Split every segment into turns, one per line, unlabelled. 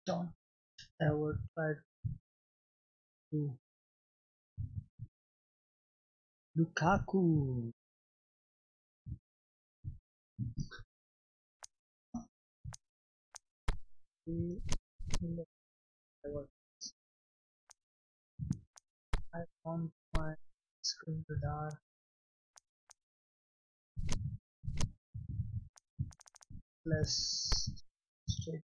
Don't ever try to Lukaku. I want my screen radar plus straight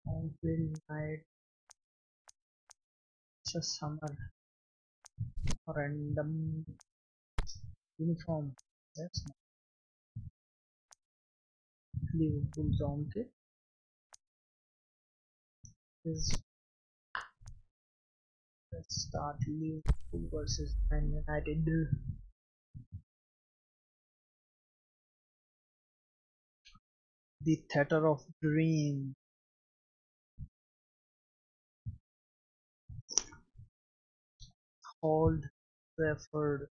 on very night. It's a summer random uniform. That's not Liverpool donkey. Let's start Liverpool versus Man United. The Theater of Dream. Old Trafford.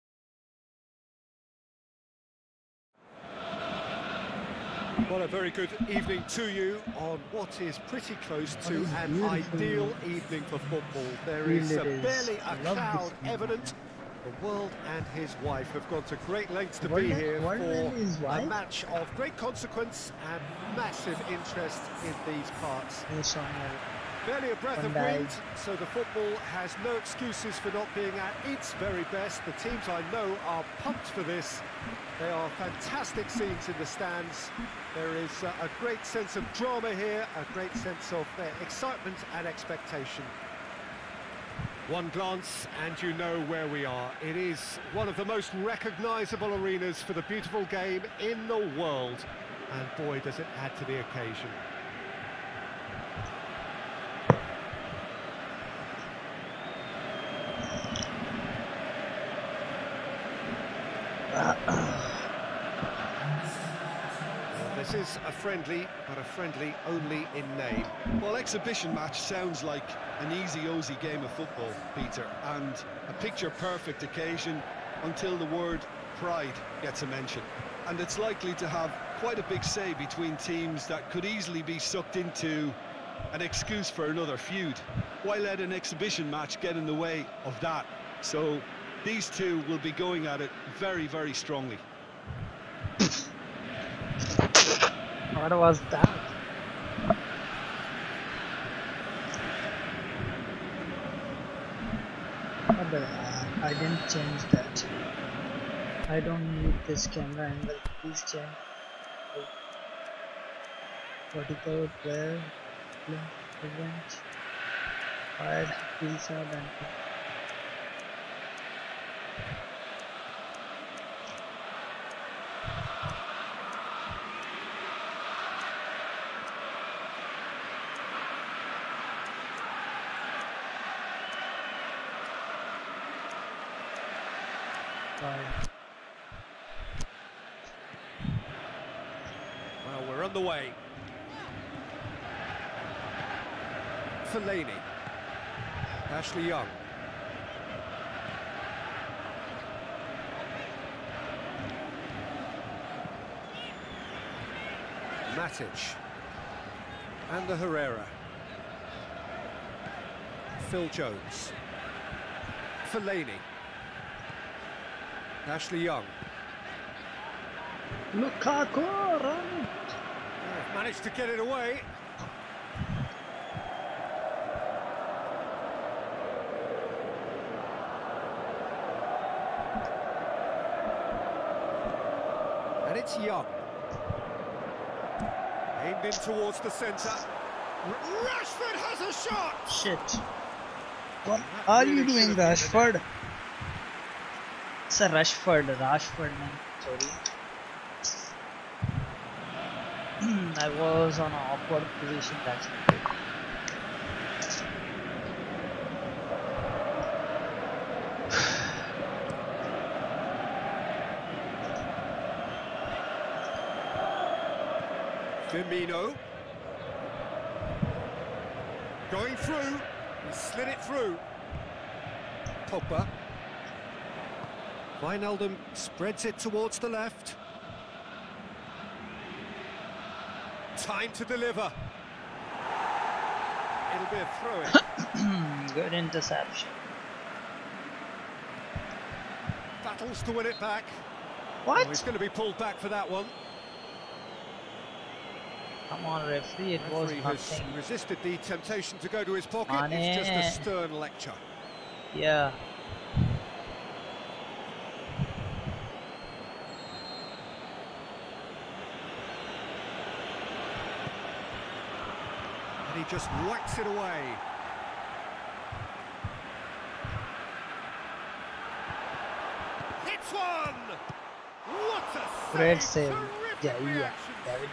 Well, a very good evening to you on what is pretty close to an ideal evening for football. There is barely a cloud evident. The world and his wife have gone to great lengths to be here for a match of great consequence and massive interest in these parts. Barely a breath of wind, so the football has no excuses for not being at its very best. The teams I know are pumped for this. They are fantastic scenes in the stands. There is a great sense of drama here, a great sense of excitement and expectation. One glance and you know where we are. It is one of the most recognisable arenas for the beautiful game in the world. And boy, does it add to the occasion. This is a friendly, but a friendly only in name.
Well, exhibition match sounds like an easy-ozy game of football, Peter, and a picture-perfect occasion until the word pride gets a mention. And it's likely to have quite a big say between teams that could easily be sucked into an excuse for another feud. Why let an exhibition match get in the way of that? So these two will be going at it very, very strongly.
What was that? I didn't change that. I don't need this camera angle. Please change. Vertical, player, event, wide, inside, and
well, we're on the way. Fellaini. Ashley Young. Matic. And the Herrera. Phil Jones. Fellaini. Ashley Young.
Lukaku, run!
Managed to get it away. And it's Young. Aimed in towards the centre. Rashford has a shot!
Shit. What are you doing, Rashford? It's a Rashford, man. Sorry. I was on an awkward position, that's it.
Firmino. Going through. He slid it through. Pogba. Wijnaldum spreads it towards the left. Time to deliver. It'll be a throw-in.
Good interception.
Battles to win it back.
What?
Oh, he's going to be pulled back for that one.
Come on, referee, it was
Referee has
nothing.
resisted the temptation to go to his pocket.
Mane.
It's just a stern lecture.
Yeah.
And he just whacks it away. Hits one! What a save!
Great save.
Terrific
Yeah,
reaction.
David.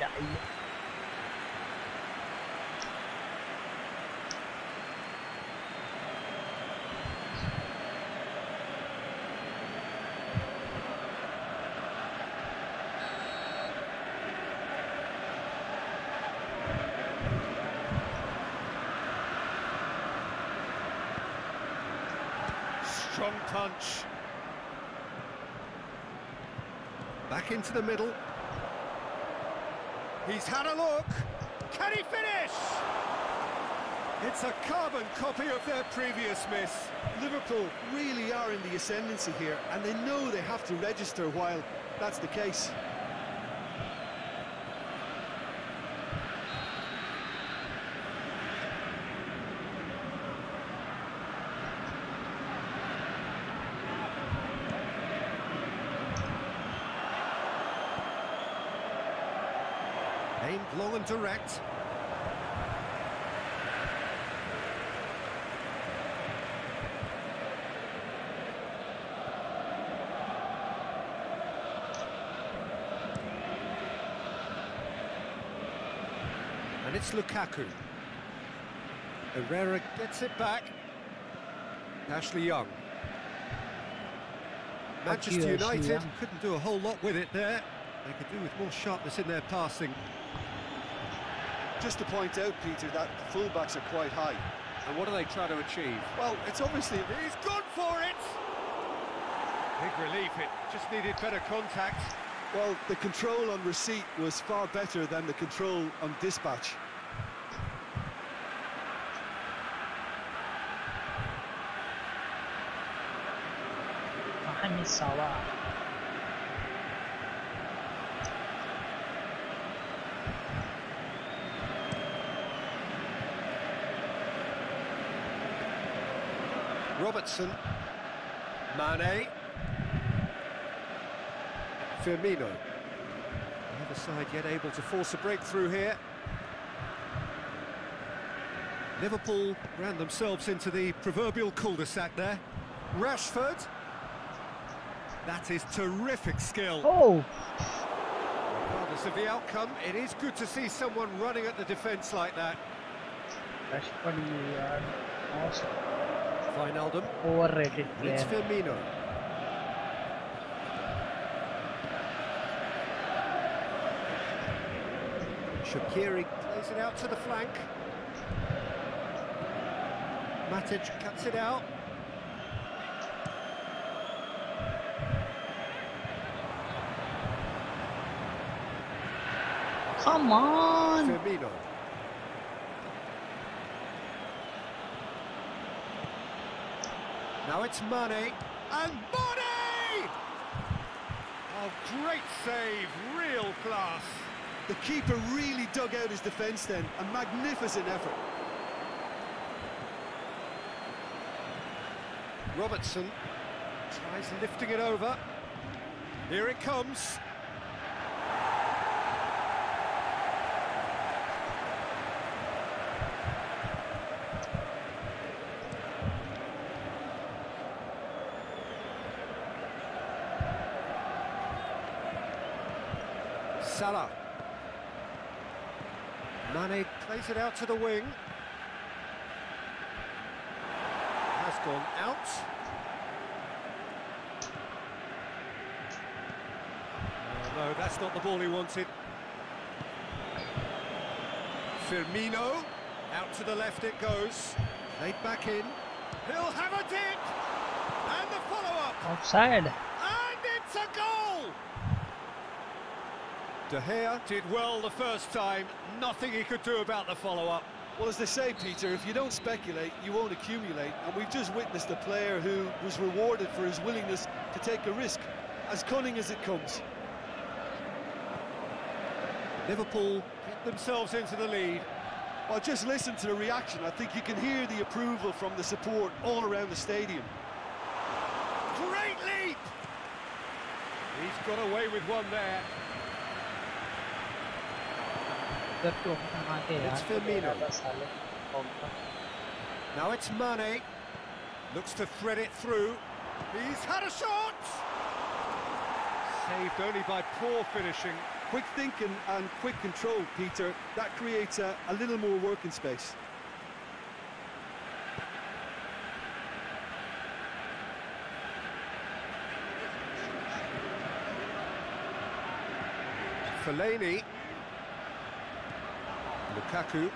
Strong punch. Back into the middle. He's had a look. Can he finish? It's a carbon copy of their previous miss.
Liverpool really are in the ascendancy here, and they know they have to register while that's the case.
Aimed long and direct. And it's Lukaku. Herrera gets it back. Ashley Young. Manchester United couldn't do a whole lot with it there. They could do with more sharpness in their passing.
Just to point out, Peter, that the fullbacks are quite high.
And what are they trying to achieve?
Well, it's obviously...
He's gone for it! Big relief, it just needed better contact.
Well, the control on receipt was far better than the control on dispatch.
Mohamed Salah.
Robertson. Mane. Firmino. The other side yet able to force a breakthrough here. Liverpool ran themselves into the proverbial cul-de-sac there. Rashford. That is terrific skill.
Oh!
Regardless of the outcome, it is good to see someone running at the defence like that.
Rashford, you are most
Wijnaldum.
overrated
And it's
player.
Firmino. Shaqiri plays it out to the flank. Matic cuts it out.
Come on!
Firmino. Now it's Mane. And Mane! Oh, great save, real class.
The keeper really dug out his defence then. A magnificent effort.
Robertson tries lifting it over. Here it comes. Salah. Mane plays it out to the wing. Has gone out. Oh, no, that's not the ball he wanted. Firmino. Out to the left it goes. Played back in. He'll have a dip. And the follow-up.
Outside.
And it's a goal! De Gea did well the first time, Nothing he could do about the follow-up.
Well, as they say, Peter, if you don't speculate, you won't accumulate. And we've just witnessed a player who was rewarded for his willingness to take a risk, as cunning as it comes.
Liverpool get themselves into the lead.
Well, just listen to the reaction. I think you can hear the approval from the support all around the stadium.
Great leap! He's got away with one there. It's Firmino. Now it's Mane. Looks to thread it through. He's had a shot! Saved only by poor finishing.
Quick thinking and quick control, Peter. That creates a little more working space.
Fellaini. Lukaku.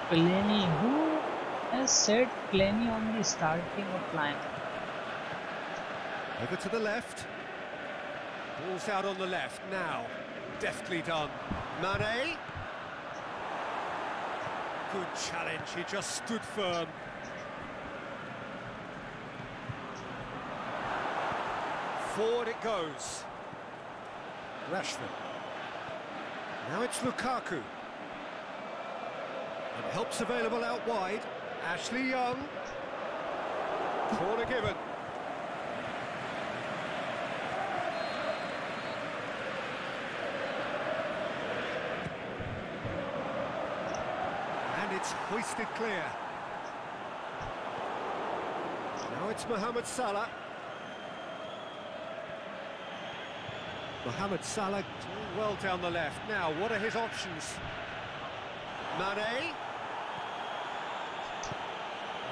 Fellaini, who has said Fellaini on the starting of line?
Over to the left. Ball's out on the left now. Deftly done. Mane. Good challenge. He just stood firm. Forward it goes. Rashford. Now it's Lukaku. And help's available out wide. Ashley Young. Corner given. And it's hoisted clear. Now it's Mohamed Salah. Mohamed Salah doing well down the left. Now, what are his options? Mane.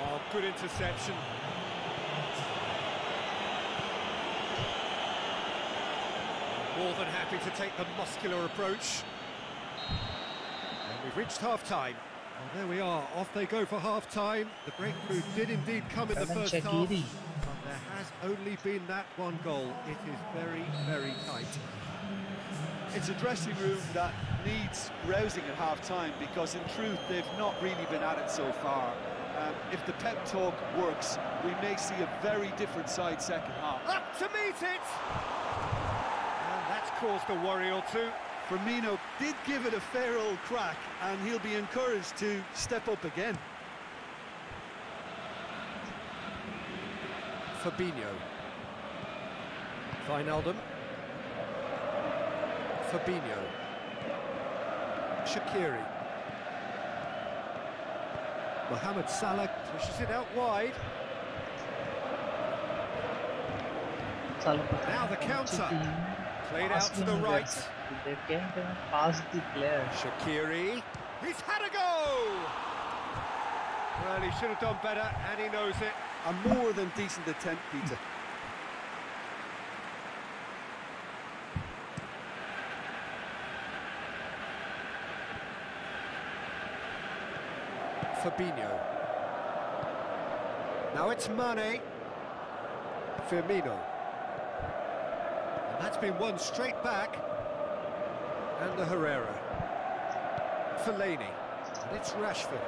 Oh, good interception. More than happy to take the muscular approach. And we've reached half-time. Well, there we are. Off they go for half-time. The breakthrough did indeed come in the first half. But there has only been that one goal. It is very, very tight.
It's a dressing room that needs rousing at half-time because, in truth, they've not really been at it so far. If the pep talk works, we may see a very different side second half.
Up to meet it! And that's caused a worry or two.
Firmino did give it a fair old crack, and he'll be encouraged to step up again.
Fabinho. Wijnaldum. Fabinho. Shaqiri. Mohamed Salah pushes it out wide. Now the counter. Played out to the right.
They can't even pass the player.
Shaqiri. He's had a go! Well, he should have done better, and he knows it.
A more than decent attempt, Peter.
Fabinho. Now it's Mane. Firmino. And that's been won straight back. And the Herrera. Fellaini. And it's Rashford.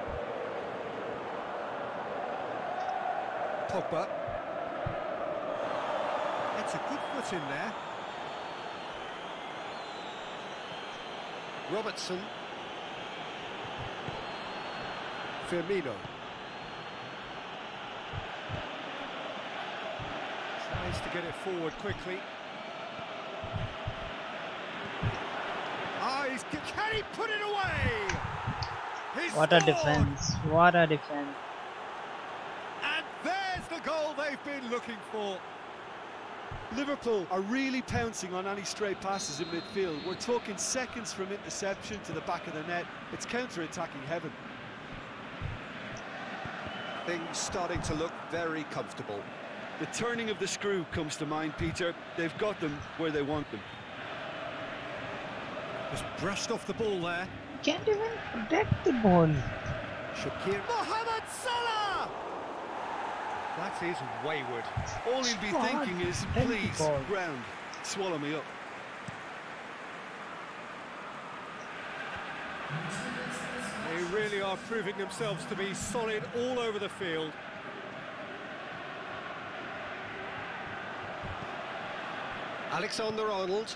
Pogba. It's a good foot in there. Robertson. Firmino. Tries to get it forward quickly. Ah, can he put it away? He's
what
scored!
A defense! What a defense!
And there's the goal they've been looking for.
Liverpool are really pouncing on any stray passes in midfield. We're talking seconds from interception to the back of the net. It's counter-attacking heaven.
Things starting to look very comfortable.
The turning of the screw comes to mind, Peter. They've got them where they want them.
Just brushed off the ball there.
Can't even protect the ball.
Shaqiri. Mohamed Salah! That is wayward.
All he'll be thinking is, please, ground, swallow me up.
They really are proving themselves to be solid all over the field.
Alexander-Arnold.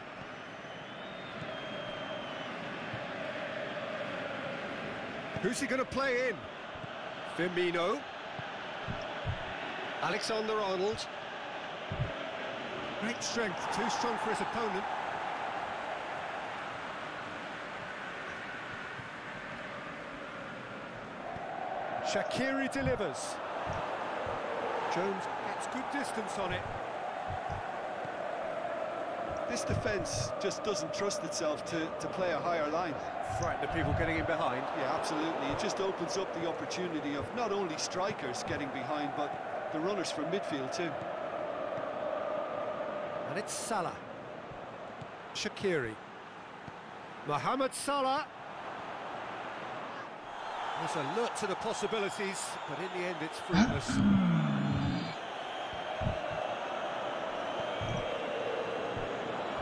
Who's he going to play in? Firmino.
Alexander-Arnold.
Great strength, too strong for his opponent. Shaqiri delivers. Jones gets good distance on it.
This defence just doesn't trust itself to play a higher line.
Frighten the people getting in behind.
Yeah, absolutely. It just opens up the opportunity of not only strikers getting behind, but the runners from midfield too.
And it's Salah. Shaqiri. Mohamed Salah. There's alert to the possibilities, but in the end it's fruitless.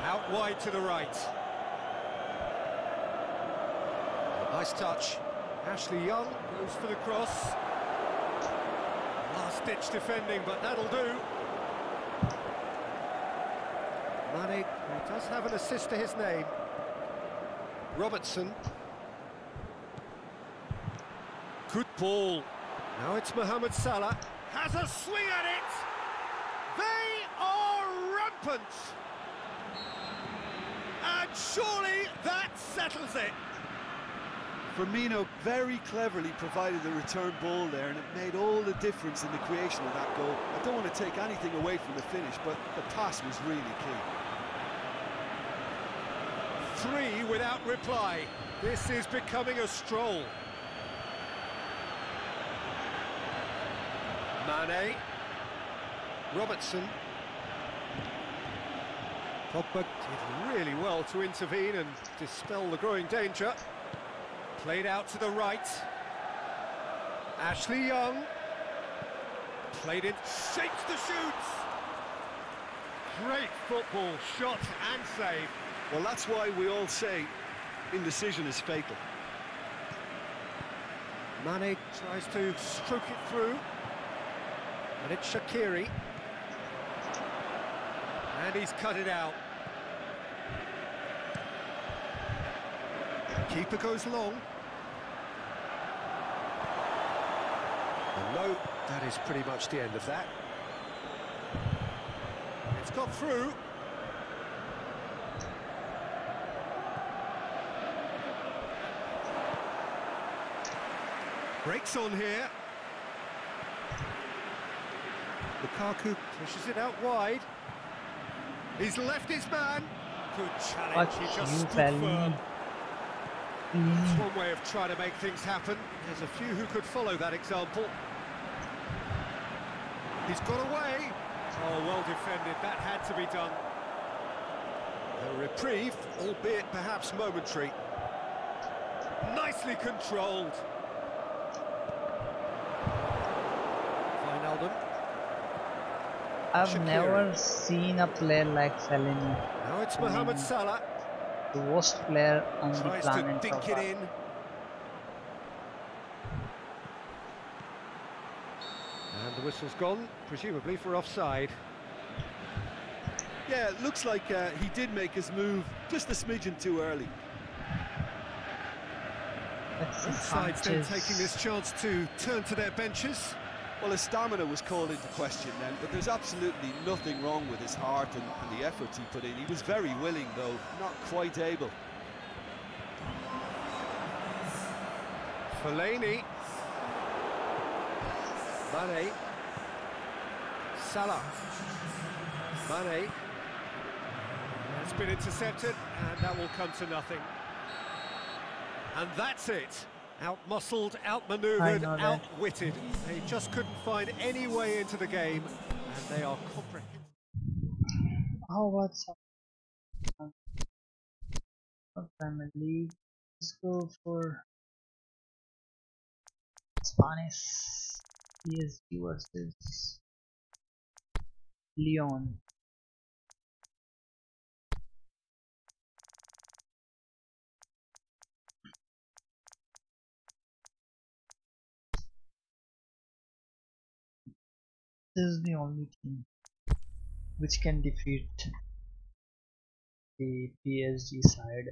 Out wide to the right. Nice touch. Ashley Young goes for the cross. Last-ditch defending, but that'll do. Mane, who does have an assist to his name. Robertson. Good ball. Now it's Mohamed Salah. Has a swing at it. They are rampant. And surely that settles it.
Firmino very cleverly provided the return ball there, and it made all the difference in the creation of that goal. I don't want to take anything away from the finish, but the pass was really key.
3 without reply. This is becoming a stroll. Mane. Robertson. Pogba did really well to intervene and dispel the growing danger. Played out to the right. Ashley Young. Played in, shapes the shoots. Great football, shot and save.
Well, that's why we all say indecision is fatal.
Mane tries to stroke it through. And it's Shaqiri. And he's cut it out. Keeper goes long. And no, that is pretty much the end of that. It's got through. Breaks on here. Lukaku pushes it out wide. He's left his man. Good challenge, he just stood firm. That's one way of trying to make things happen. There's a few who could follow that example. He's got away. Oh, well defended, that had to be done. A reprieve, albeit perhaps momentary. Nicely controlled. Wijnaldum.
I've
Shaqiri.
never seen a player like Fellaini.
Now it's Mohamed Salah.
The worst player on the
Tries
planet
to
so
dink it
far.
in. And the whistle's gone, presumably for offside.
Yeah, it looks like he did make his move just a smidgen too early.
That's
Both sides then taking this chance to turn to their benches.
Well, his stamina was called into question then, but there's absolutely nothing wrong with his heart and the efforts he put in. He was very willing, though, not quite able.
Fellaini. Mane. Salah. Mane. It's been intercepted, and that will come to nothing. And that's it. Out-muscled, out-manoeuvred, outwitted. They just couldn't find any way into the game, and they are comprehensive.
How about some Premier League? Let's go for Spanish PSG versus Leon. This is the only team which can defeat the PSG side.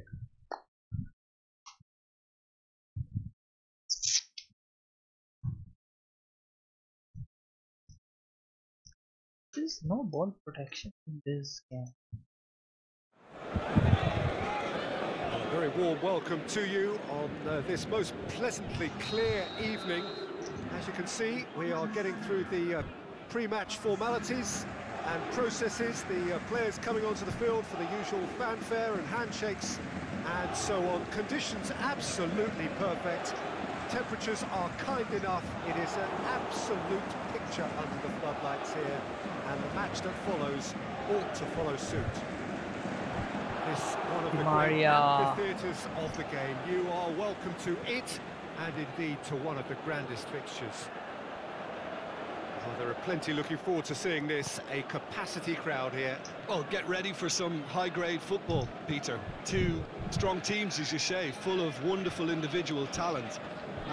There's no ball protection in this game.
A very warm welcome to you on this most pleasantly clear evening. As you can see, we are getting through the pre-match formalities and processes, the players coming onto the field for the usual fanfare and handshakes and so on. Conditions absolutely perfect. Temperatures are kind enough. It is an absolute picture under the floodlights here, and the match that follows ought to follow suit. This one of the great amphitheatres of the game. You are welcome to it, and indeed to one of the grandest fixtures. Well, there are plenty looking forward to seeing this, a capacity crowd here.
Well, get ready for some high-grade football, Peter. Two strong teams, as you say, full of wonderful individual talent.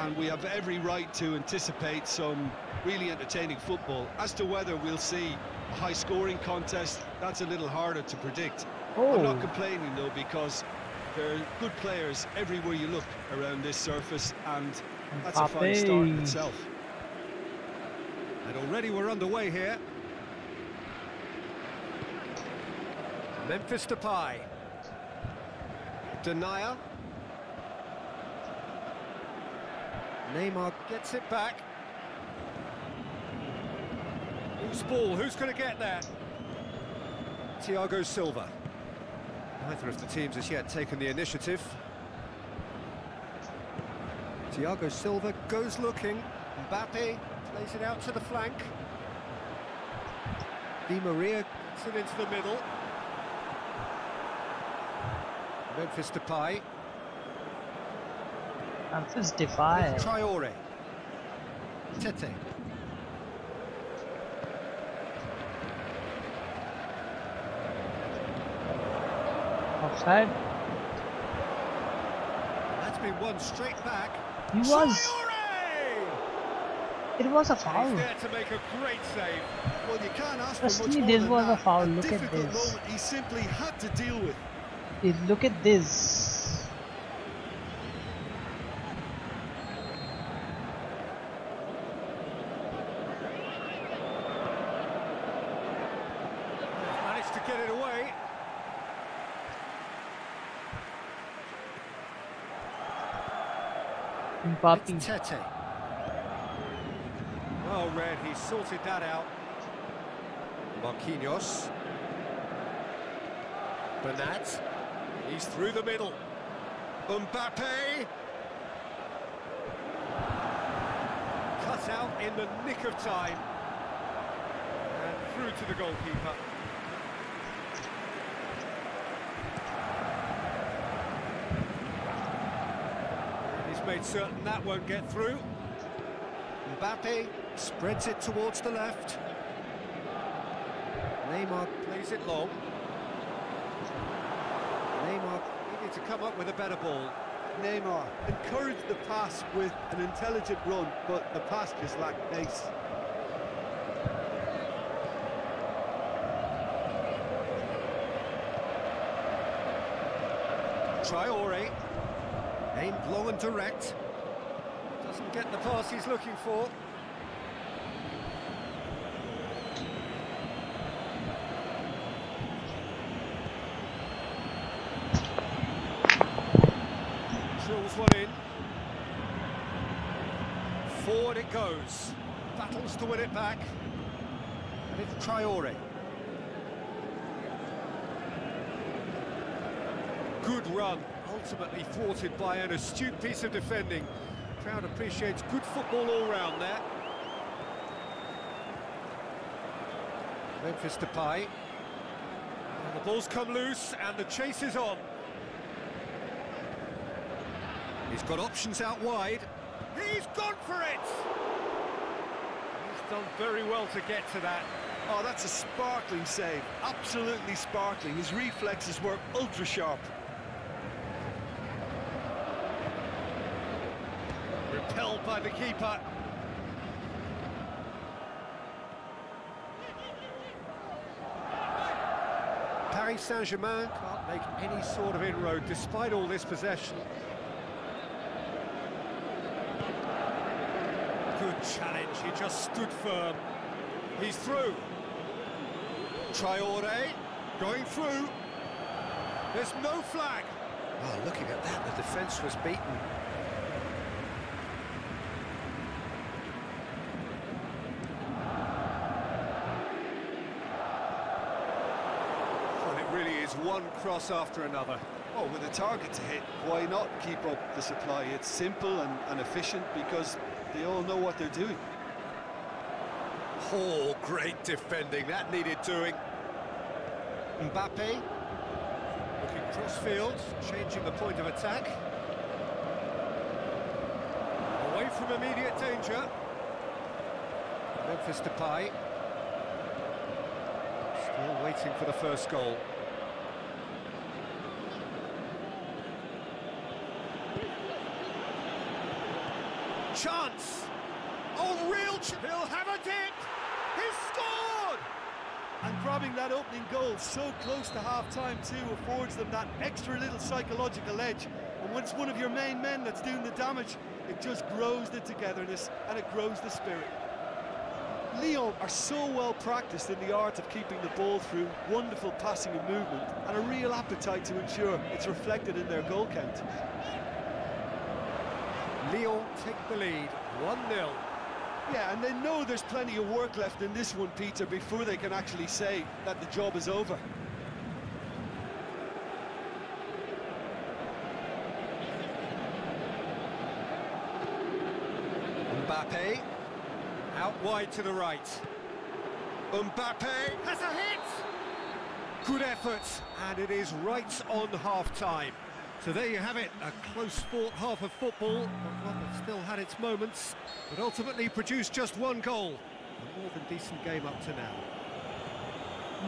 And we have every right to anticipate some really entertaining football. As to whether we'll see a high-scoring contest, that's a little harder to predict. I'm not complaining, though, because there are good players everywhere you look around this surface, and that's a fine start in itself.
And already we're underway here. Memphis Depay. Denier. Neymar gets it back. Loose ball, who's going to get there? Thiago Silva. Neither of the teams has yet taken the initiative. Thiago Silva goes looking. Mbappe plays it out to the flank. Di Maria gets it into the middle. Memphis Depay.
Memphis Depay.
Traore. Tete.
Offside.
That's been won straight back.
He was.
Traore!
It was a foul.
He's there to make a great save.
Well, you can't ask for
Trust
much
me,
more
this
than
was a
that.
foul.
A
Look at
difficult
this.
moment he simply had to deal with.
Look at this.
Managed to get it away.
Mbappe.
Tete. Well read, he sorted that out. Marquinhos. Bernat. He's through the middle. Mbappe. Cut out in the nick of time. And through to the goalkeeper. He's made certain that won't get through. Mbappe spreads it towards the left. Neymar plays it long. Neymar needed to come up with a better ball.
Neymar encouraged the pass with an intelligent run, but the pass just lacked pace.
Traore, aimed low and direct. Doesn't get the pass he's looking for. Drills one in. Forward it goes. Battles to win it back. And it's Traore. Good run, ultimately thwarted by an astute piece of defending. Crowd appreciates good football all round there. Memphis Depay. And the ball's come loose and the chase is on. He's got options out wide. He's gone for it! He's done very well to get to that.
Oh, that's a sparkling save. Absolutely sparkling. His reflexes were ultra sharp.
Repelled by the keeper. Paris Saint-Germain can't make any sort of inroad despite all this possession. Good challenge, he just stood firm. He's through. Traoré going through. There's no flag. Oh, looking at that, the defence was beaten. Well, it really is one cross after another.
Oh, with a target to hit, why not keep up the supply? It's simple and efficient because they all know what they're doing.
Oh, great defending, that needed doing. Mbappe, looking cross-field, changing the point of attack. Away from immediate danger. Memphis Depay. Still waiting for the first goal. Chance! Oh, real chance! He'll have a dip! He's scored!
And grabbing that opening goal so close to half-time too affords them that extra little psychological edge. And when it's one of your main men that's doing the damage, it just grows the togetherness and it grows the spirit. Lyon are so well practiced in the art of keeping the ball through, wonderful passing and movement, and a real appetite to ensure it's reflected in their goal count.
Lyon take the lead, 1-0.
Yeah, and they know there's plenty of work left in this one, Peter, before they can actually say that the job is over.
Mbappe, out wide to the right. Mbappe has a hit! Good effort, and it is right on half-time. So there you have it, a close-fought half of football, but one that still had its moments, but ultimately produced just one goal. A more than decent game up to now.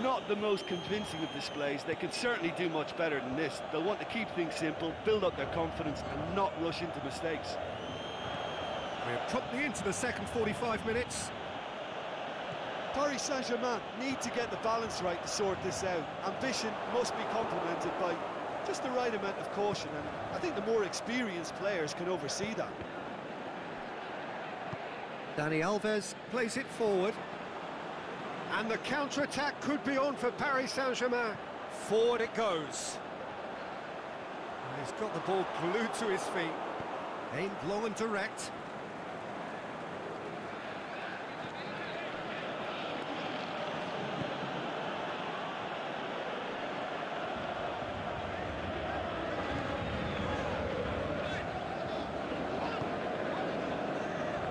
Not the most convincing of displays. They could certainly do much better than this. They'll want to keep things simple, build up their confidence, and not rush into mistakes.
We're promptly into the second 45 minutes.
Paris Saint-Germain need to get the balance right to sort this out. Ambition must be complemented by just the right amount of caution, and I think the more experienced players can oversee that.
Dani Alves plays it forward. And the counter-attack could be on for Paris Saint-Germain. Forward it goes. And he's got the ball glued to his feet. Aimed long and direct.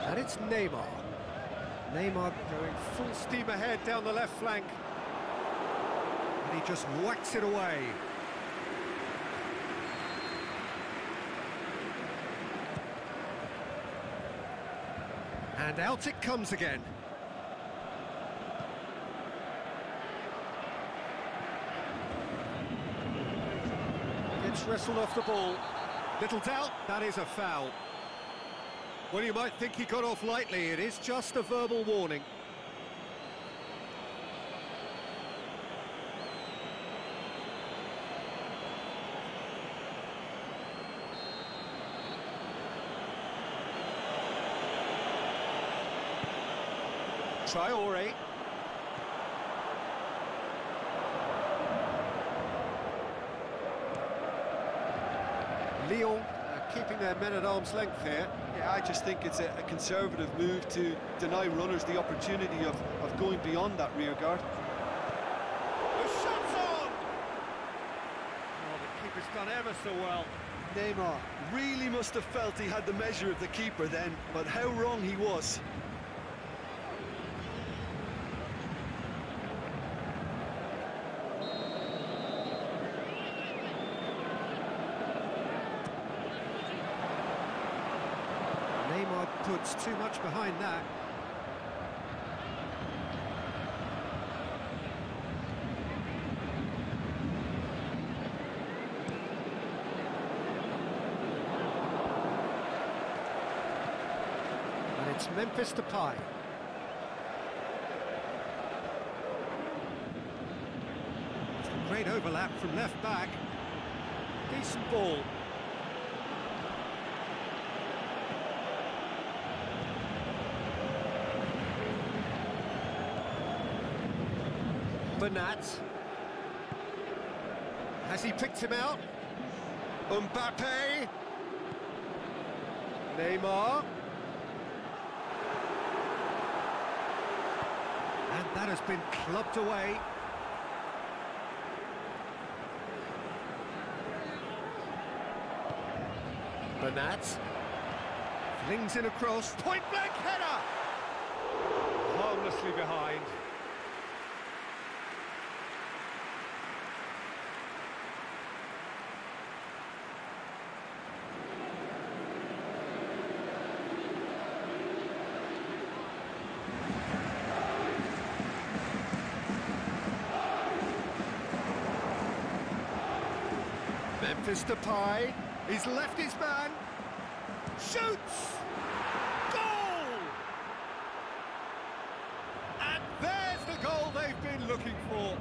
And it's Neymar. Neymar going full steam ahead down the left flank. And he just whacks it away. And out it comes again. Gets wrestled off the ball. Little doubt, that is a foul. Well, you might think he got off lightly. It is just a verbal warning. Traoré. Lyon keeping their men at arm's length here.
Yeah, I just think it's a conservative move to deny runners the opportunity of going beyond that rear guard.
The shot's on! Oh, the keeper's done ever so well.
Neymar really must have felt he had the measure of the keeper then, but how wrong he was.
Neymar puts too much behind that. And it's Memphis Depay. Great overlap from left back. Decent ball. Bernat. Has he picked him out? Mbappe. Neymar. And that has been clubbed away. Bernat. Flings in across. Point-blank header! Harmlessly behind. Memphis Depay, he's left his man, shoots, goal! And there's the goal they've been looking for.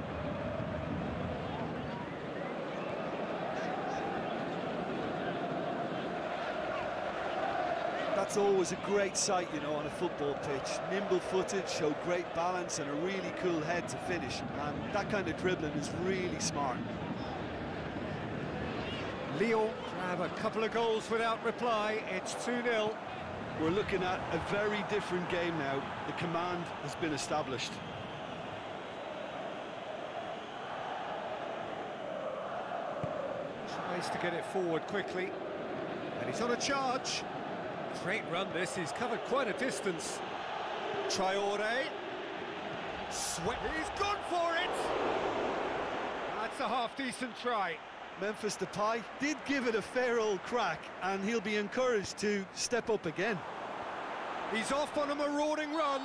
That's always a great sight, you know, on a football pitch. Nimble-footed, show great balance and a really cool head to finish. And that kind of dribbling is really smart.
Lyon grab a couple of goals without reply. It's 2-0.
We're looking at a very different game now. The command has been established.
Tries to get it forward quickly. And he's on a charge. Great run this, he's covered quite a distance. Traore. He's gone for it! That's a half-decent try.
Memphis Depay did give it a fair old crack, and he'll be encouraged to step up again.
He's off on a marauding run.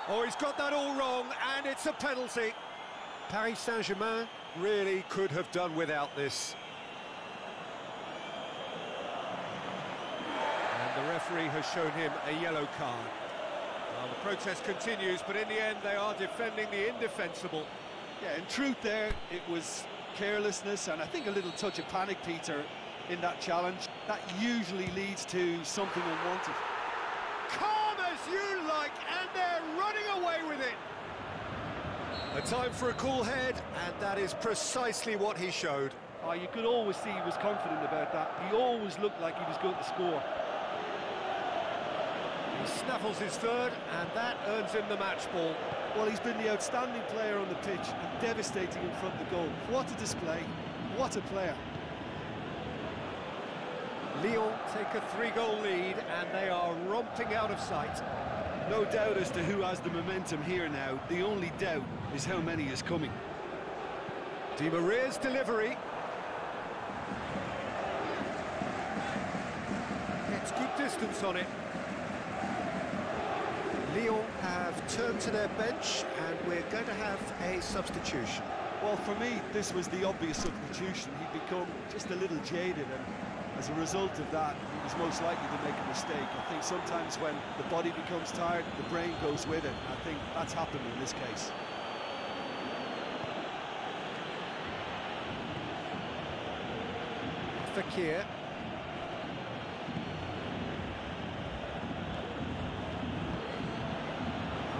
Oh, he's got that all wrong, and it's a penalty. Paris Saint-Germain really could have done without this. And the referee has shown him a yellow card. Well, the protest continues, but in the end, they are defending the indefensible.
Yeah, in truth there, it was carelessness and I think a little touch of panic, Peter, in that challenge. That usually leads to something unwanted.
Calm as you like, and they're running away with it. A time for a cool head, and that is precisely what he showed.
Oh, you could always see he was confident about that. He always looked like he was going to score.
He snaffles his third, and that earns him the match ball.
Well, he's been the outstanding player on the pitch and devastating in front of the goal. What a display, what a player.
Lyon take a 3-goal lead, and they are romping out of sight.
No doubt as to who has the momentum here now. The only doubt is how many is coming.
Di Maria's delivery. Gets good distance on it. Lyon have turned to their bench, and we're going to have a substitution.
Well, for me, this was the obvious substitution. He'd become just a little jaded, and as a result of that, he was most likely to make a mistake. I think sometimes when the body becomes tired, the brain goes with it. I think that's happened in this case.
Fekir.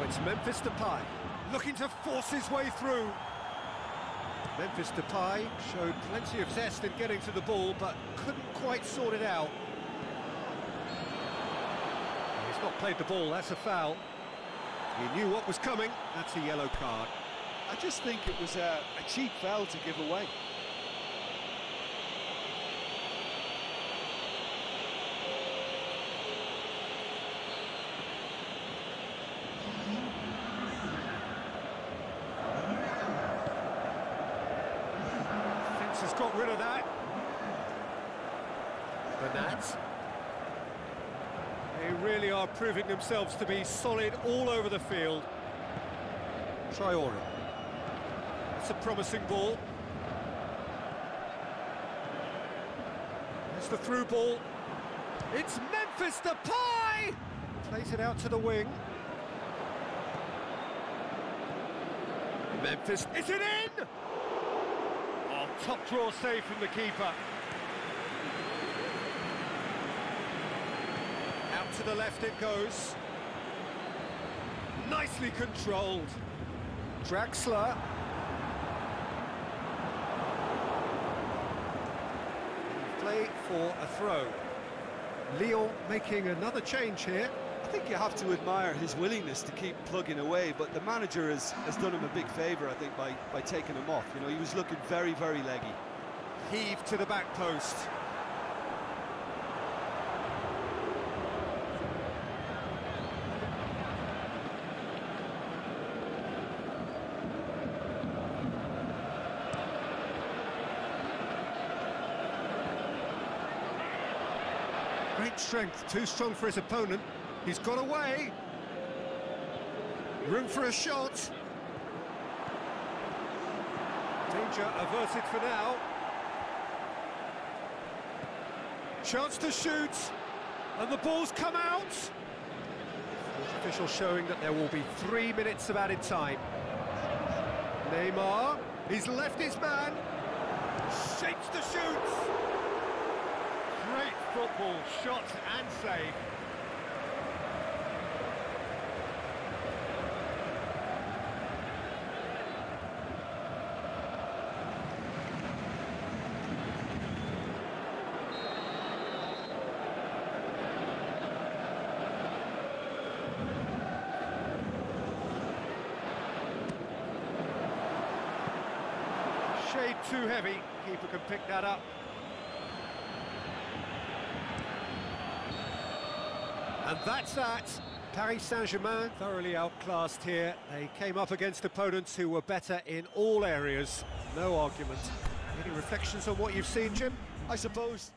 It's Memphis Depay, looking to force his way through. Memphis Depay showed plenty of zest in getting to the ball, but couldn't quite sort it out. He's not played the ball, that's a foul. He knew what was coming, that's a yellow card.
I just think it was a cheap foul to give away.
Has got rid of that. Bernat. They really are proving themselves to be solid all over the field. Traore. It's a promising ball. It's the through ball. It's Memphis Depay! Plays it out to the wing. Memphis, is it in? top draw save from the keeper. Out to the left it goes. Nicely controlled. Draxler. Play for a throw. Lyon making another change here.
I think you have to admire his willingness to keep plugging away, but the manager has done him a big favour, I think, by taking him off. You know, he was looking very, very leggy.
Heave to the back post. Great strength, too strong for his opponent. He's got away. Room for a shot. Danger averted for now. Chance to shoot. And the ball's come out. Fourth official showing that there will be 3 minutes of added time. Neymar. He's left his man. Shapes to shoot. Great football, shot and save. Shade too heavy, keeper can pick that up. And that's that. Paris Saint-Germain thoroughly outclassed here. They came up against opponents who were better in all areas. No argument. Any reflections on what you've seen, Jim?
I suppose...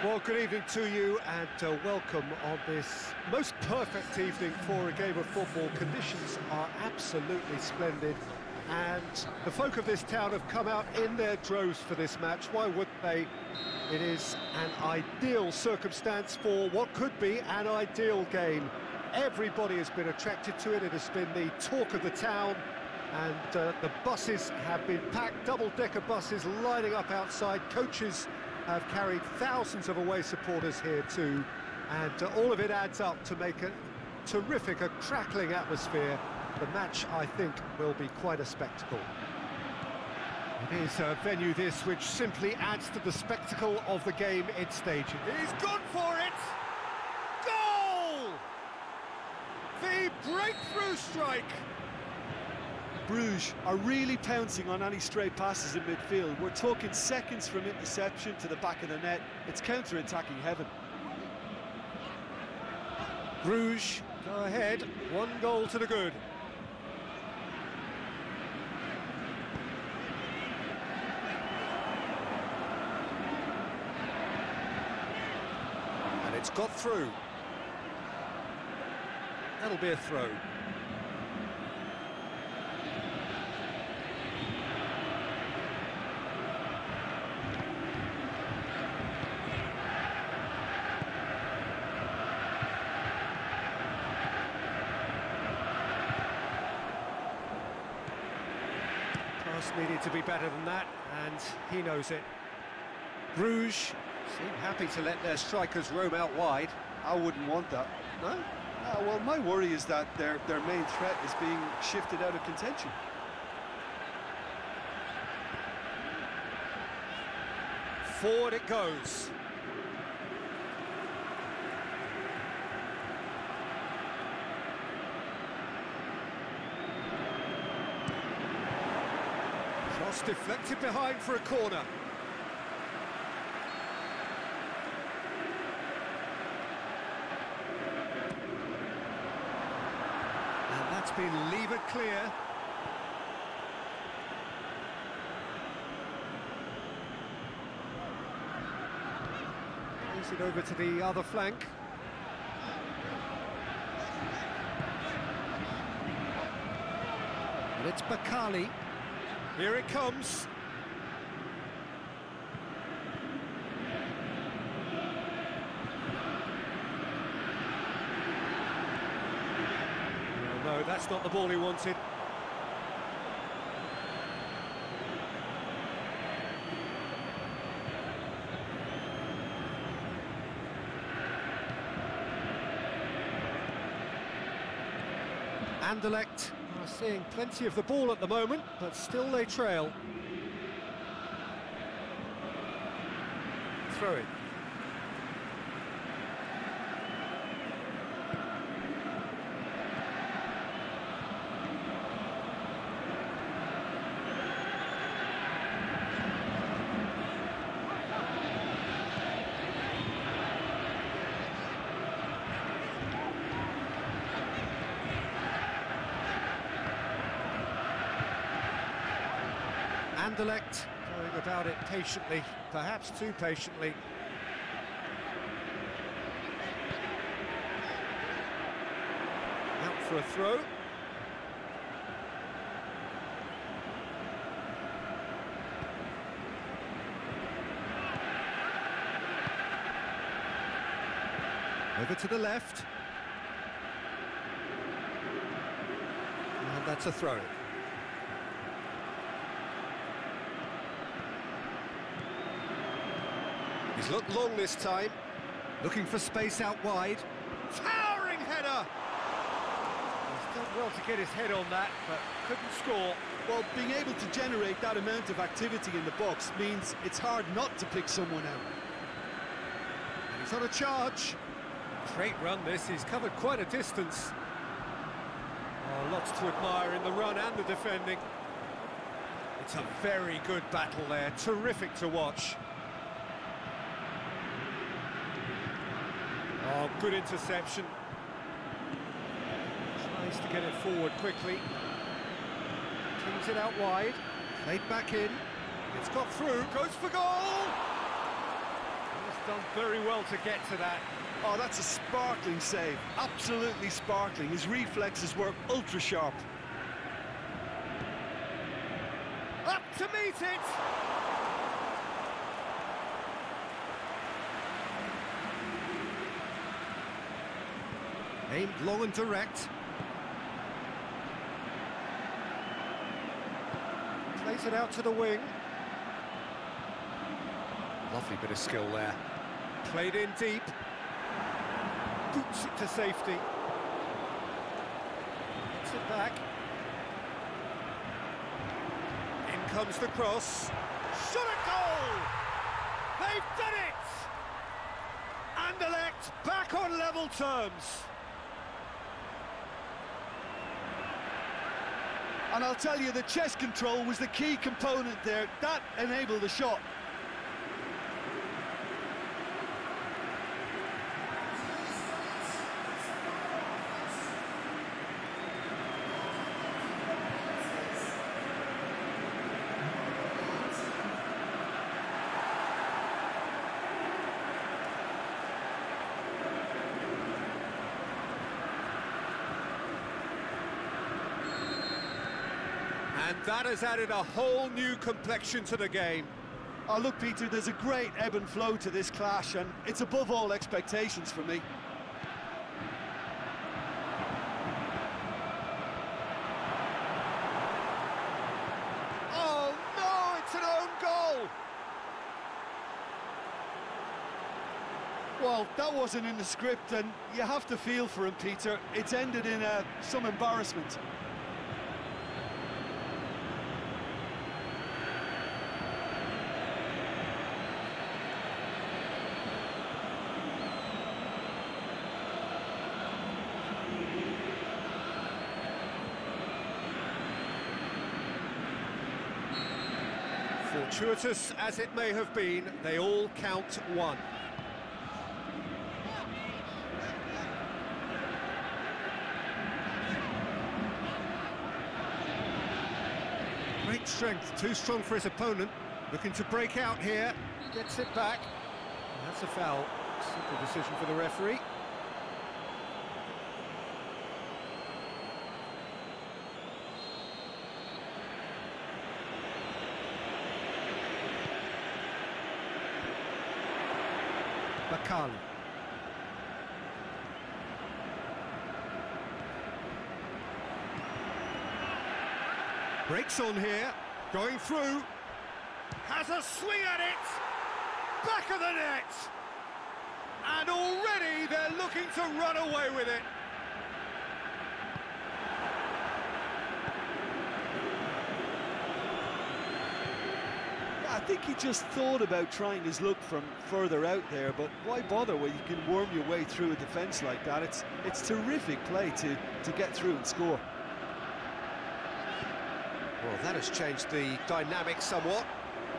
Well, good evening to you and welcome on this most perfect evening for a game of football. Conditions are absolutely splendid and the folk of this town have come out in their droves for this match. Why wouldn't they? It is an ideal circumstance for what could be an ideal game. Everybody has been attracted to it. It has been the talk of the town and the buses have been packed, double-decker buses lining up outside. Coaches have carried thousands of away supporters here too, and all of it adds up to make a terrific, a crackling atmosphere. The match, I think, will be quite a spectacle. It is a venue this which simply adds to the spectacle of the game it's staging. He's gone for it! Goal! The breakthrough strike!
Bruges are really pouncing on any stray passes in midfield. We're talking seconds from interception to the back of the net. It's counter-attacking heaven.
Bruges go ahead, 1 goal to the good. And it's got through. That'll be a throw. Needed to be better than that, and he knows it. Bruges seem happy to let their strikers roam out wide.
I wouldn't want that.
No?
Well, my worry is that their main threat is being shifted out of contention.
Forward it goes. deflected behind for a corner. And that's been levered clear. Plays it over to the other flank. And it's Bakali. Here it comes. No, that's not the ball he wanted. Anderlecht are seeing plenty of the ball at the moment, but still they trail. Throw it. Anderlecht going about it patiently, perhaps too patiently. Out for a throw. Over to the left. And that's a throw. He's looked long this time, looking for space out wide. Towering header! He's done well to get his head on that, but couldn't score.
Well, being able to generate that amount of activity in the box means it's hard not to pick someone out.
And he's on a charge. Great run this, he's covered quite a distance. Oh, lots to admire in the run and the defending. It's a very good battle there, terrific to watch. Oh, good interception. Tries to get it forward quickly. Cleans it out wide. Played back in. It's got through. Goes for goal! He's done very well to get to that.
Oh, that's a sparkling save. Absolutely sparkling. His reflexes were ultra sharp.
Up to meet it! Aimed long and direct. Plays it out to the wing. Lovely bit of skill there. Played in deep. Boots it to safety. Gets it back. In comes the cross. Shot a goal! They've done it! Anderlecht back on level terms.
And I'll tell you, the chest control was the key component there. That enabled the shot.
And that has added a whole new complexion to the game.
Oh, look, Peter, there's a great ebb and flow to this clash, and it's above all expectations for me.
Oh, no, it's an own goal!
Well, that wasn't in the script, and you have to feel for him, Peter. It's ended in some embarrassment.
Fortuitous as it may have been, they all count one. Great strength, too strong for his opponent. Looking to break out here, gets it back. And that's a foul. Simple decision for the referee. Bakali. Breaks on here, going through, has a swing at it, back of the net, and already they're looking to run away with it.
I think he just thought about trying his luck from further out there, but why bother when you can worm your way through a defence like that? It's terrific play to get through and score.
Well, that has changed the dynamic somewhat.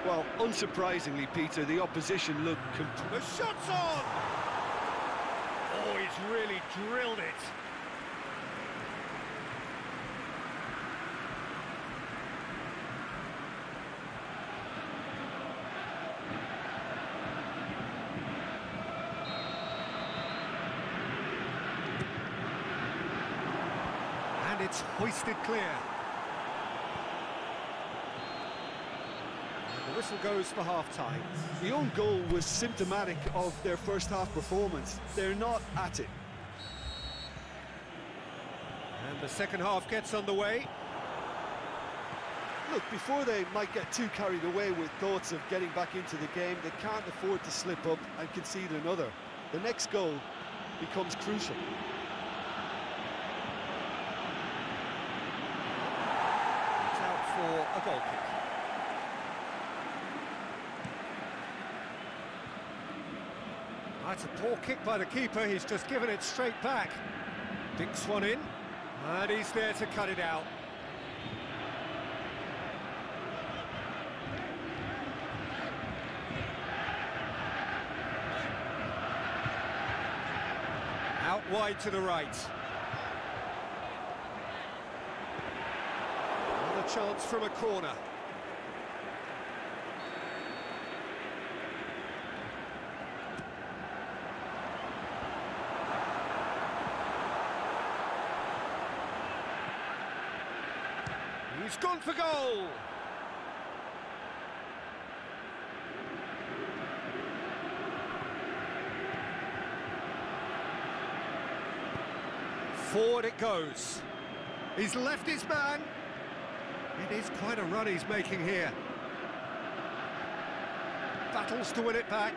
Well, unsurprisingly, Peter, the opposition looked
The shot's on! Oh, he's really drilled it. And it's hoisted clear. The whistle goes for half-time.
The own goal was symptomatic of their first-half performance. They're not at it.
And the second half gets underway.
Look, before they might get too carried away with thoughts of getting back into the game, they can't afford to slip up and concede another. The next goal becomes crucial.
It's out for a goal kick. That's a poor kick by the keeper, he's just given it straight back. Dinks one in, and he's there to cut it out. Out wide to the right. Another chance from a corner. He's gone for goal! Forward it goes. He's left his man. It is quite a run he's making here. Battles to win it back.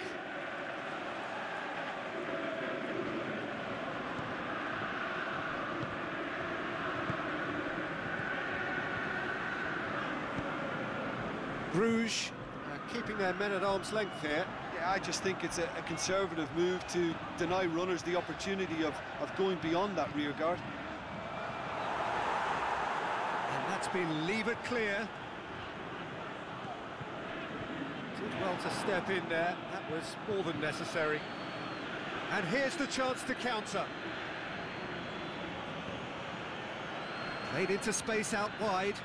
Bruges keeping their men at arm's length here.
Yeah, I just think it's a conservative move to deny runners the opportunity of going beyond that rear guard.
And that's been levered clear. Did well to step in there. That was more than necessary. And here's the chance to counter. Played into space out wide.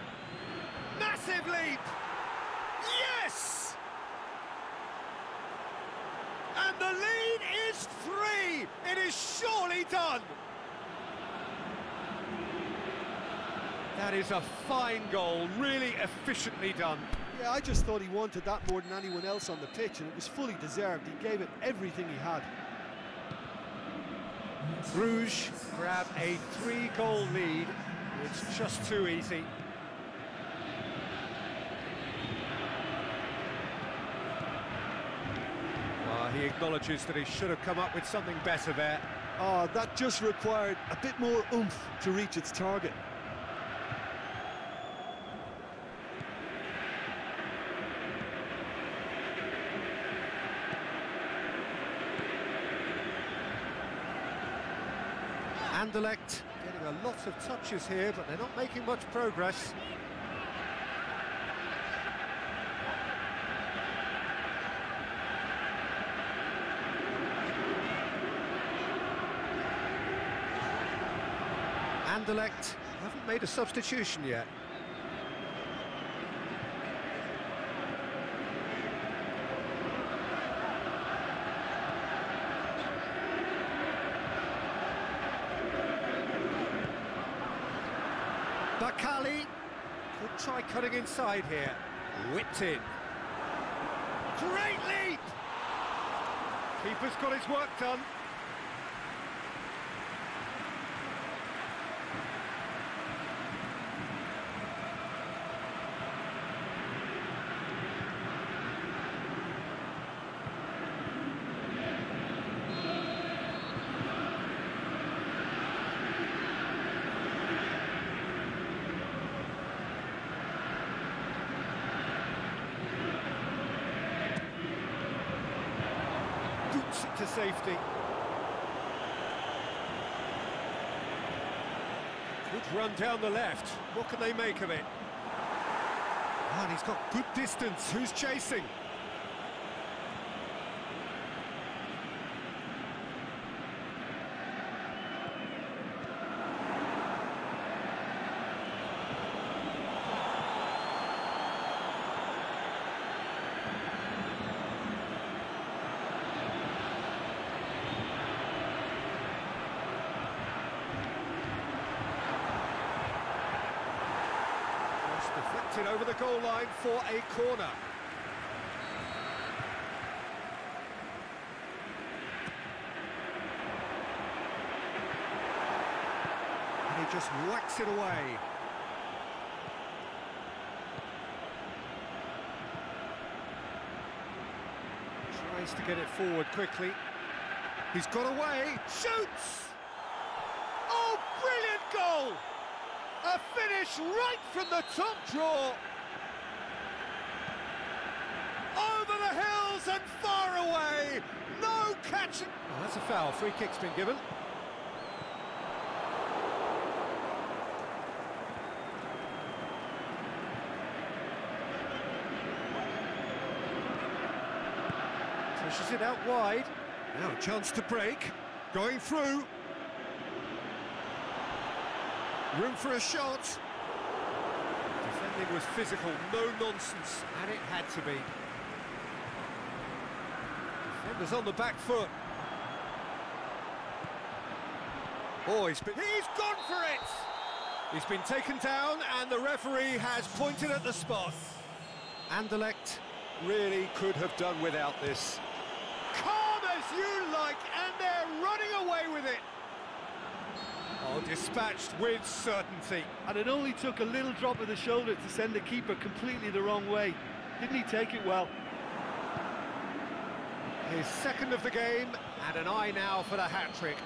Massive leap! Yes! And the lead is 3! It is surely done! That is a fine goal, really efficiently done.
Yeah, I just thought he wanted that more than anyone else on the pitch, and it was fully deserved. He gave it everything he had.
Bruges grab a 3-goal lead. It's just too easy. He acknowledges that he should have come up with something better there.
Oh, that just required a bit more oomph to reach its target.
Anderlecht getting a lot of touches here, but they're not making much progress. Anderlecht haven't made a substitution yet. Bakali could try cutting inside here. Whipped in. Great leap! Keeper's got his work done. Boots it to safety. Good run down the left. What can they make of it? And he's got good distance. Who's chasing? Deflected over the goal line for a corner. And he just whacks it away. Tries to get it forward quickly. He's got away, shoots! Oh, brilliant goal! A finish right from the top draw. Over the hills and far away. No catching. Oh, that's a foul. Free kick's been given. Pushes it out wide. Now a chance to break. Going through. Room for a shot. Defending was physical, no nonsense, and it had to be. Defenders on the back foot. Oh, he's gone for it! He's been taken down, and the referee has pointed at the spot. Anderlecht really could have done without this. Calm as you like, and they're running away with it. Oh, dispatched with certainty.
And it only took a little drop of the shoulder to send the keeper completely the wrong way. Didn't he take it well?
His second of the game, and an eye now for the hat-trick.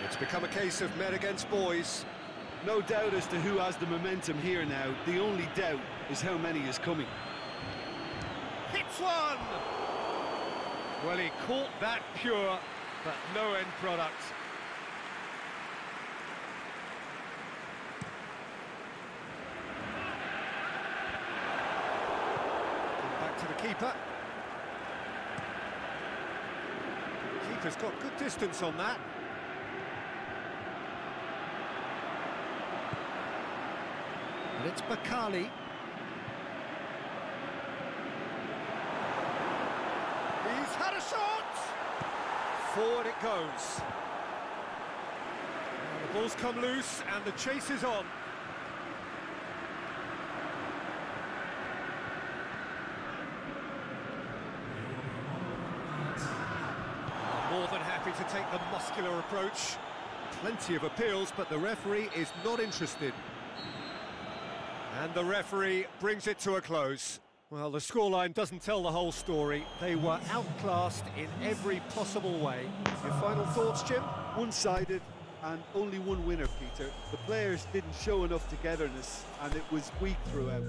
It's become a case of men against boys.
No doubt as to who has the momentum here now. The only doubt is how many is coming.
Hits one! Well, he caught that pure, but no end product. Back to the keeper. Keeper's got good distance on that. And it's Bakali. He's had a shot! Forward it goes. Now the ball's come loose and the chase is on. More than happy to take the muscular approach. Plenty of appeals, but the referee is not interested. And the referee brings it to a close. Well, the scoreline doesn't tell the whole story. They were outclassed in every possible way. Your final thoughts, Jim?
One-sided and only one winner, Peter. The players didn't show enough togetherness and it was weak throughout.